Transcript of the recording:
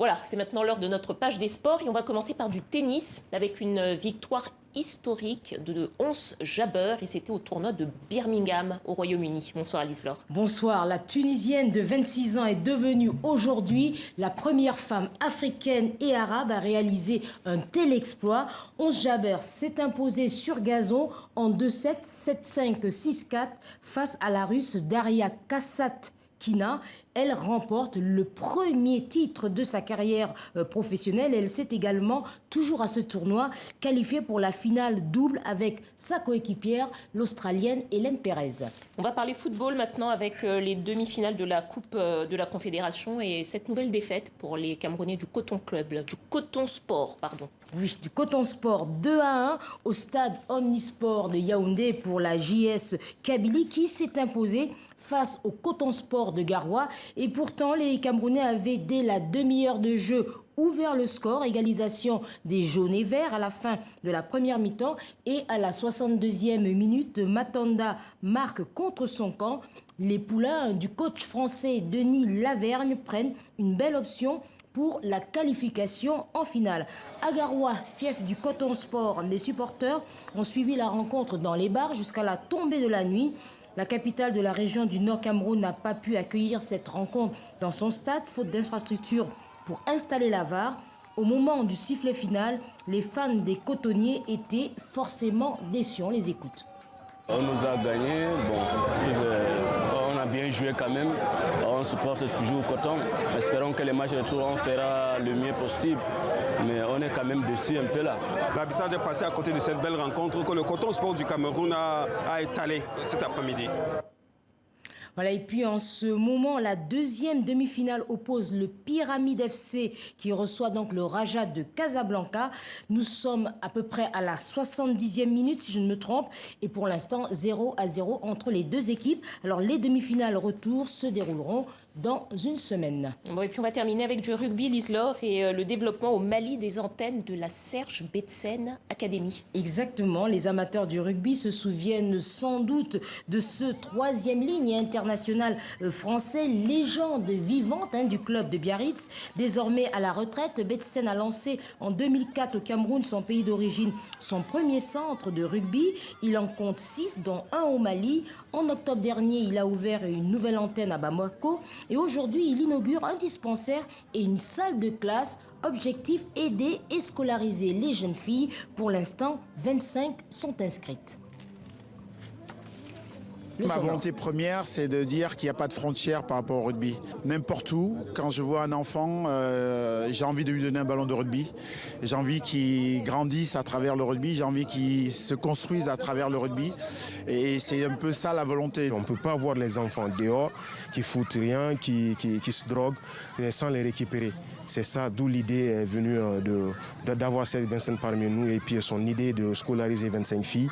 Voilà, c'est maintenant l'heure de notre page des sports et on va commencer par du tennis avec une victoire historique de Ons Jabeur et c'était au tournoi de Birmingham au Royaume-Uni. Bonsoir Alice-Laure. Bonsoir, la Tunisienne de 26 ans est devenue aujourd'hui la première femme africaine et arabe à réaliser un tel exploit. Ons Jabeur s'est imposée sur gazon en 2-7, 7-5, 6-4 face à la Russe Daria Kasatkina. Elle remporte le premier titre de sa carrière professionnelle. Elle s'est également, toujours à ce tournoi, qualifiée pour la finale double avec sa coéquipière, l'Australienne Hélène Pérez. On va parler football maintenant avec les demi-finales de la Coupe de la Confédération et cette nouvelle défaite pour les Camerounais du Coton Club, du Coton Sport, pardon. Oui, du Coton Sport 2-1 au stade Omnisport de Yaoundé pour la JS Kabylie qui s'est imposée face au Coton Sport de Garoua. Et pourtant, les Camerounais avaient, dès la demi-heure de jeu, ouvert le score. Égalisation des jaunes et verts à la fin de la première mi-temps. Et à la 62e minute, Matanda marque contre son camp. Les poulains du coach français Denis Lavergne prennent une belle option pour la qualification en finale. À Garoua, fief du Coton Sport, les supporters ont suivi la rencontre dans les bars jusqu'à la tombée de la nuit. La capitale de la région du Nord Cameroun n'a pas pu accueillir cette rencontre dans son stade, faute d'infrastructures pour installer la VAR. Au moment du sifflet final, les fans des cotonniers étaient forcément déçus. On les écoute. On nous a gagné, on a bien joué quand même, on supporte toujours Coton. Espérons que les matchs de retour, on fera le mieux possible, mais on est quand même déçus un peu là. L'arbitrage est passé à côté de cette belle rencontre que le Coton Sport du Cameroun a étalé cet après-midi. Voilà, et puis en ce moment, la deuxième demi-finale oppose le Pyramide FC qui reçoit donc le Raja de Casablanca. Nous sommes à peu près à la 70e minute, si je ne me trompe, et pour l'instant 0-0 entre les deux équipes. Alors les demi-finales retour se dérouleront dans une semaine. Bon, et puis on va terminer avec du rugby, Liselore, et le développement au Mali des antennes de la Serge Betsen Academy. Exactement, les amateurs du rugby se souviennent sans doute de ce troisième ligne international français, légende vivante du club de Biarritz. Désormais à la retraite, Betsen a lancé en 2004 au Cameroun, son pays d'origine, son premier centre de rugby. Il en compte 6, dont un au Mali. En octobre dernier, il a ouvert une nouvelle antenne à Bamako. Et aujourd'hui, il inaugure un dispensaire et une salle de classe. Objectif, aider et scolariser les jeunes filles. Pour l'instant, 25 sont inscrites. Ma volonté première, c'est de dire qu'il n'y a pas de frontières par rapport au rugby. N'importe où, quand je vois un enfant, j'ai envie de lui donner un ballon de rugby. J'ai envie qu'il grandisse à travers le rugby. J'ai envie qu'il se construise à travers le rugby. Et c'est un peu ça la volonté. On ne peut pas voir les enfants dehors qui foutent rien, qui se droguent sans les récupérer. C'est ça, d'où l'idée est venue d'avoir cette Vincent parmi nous et puis son idée de scolariser 25 filles.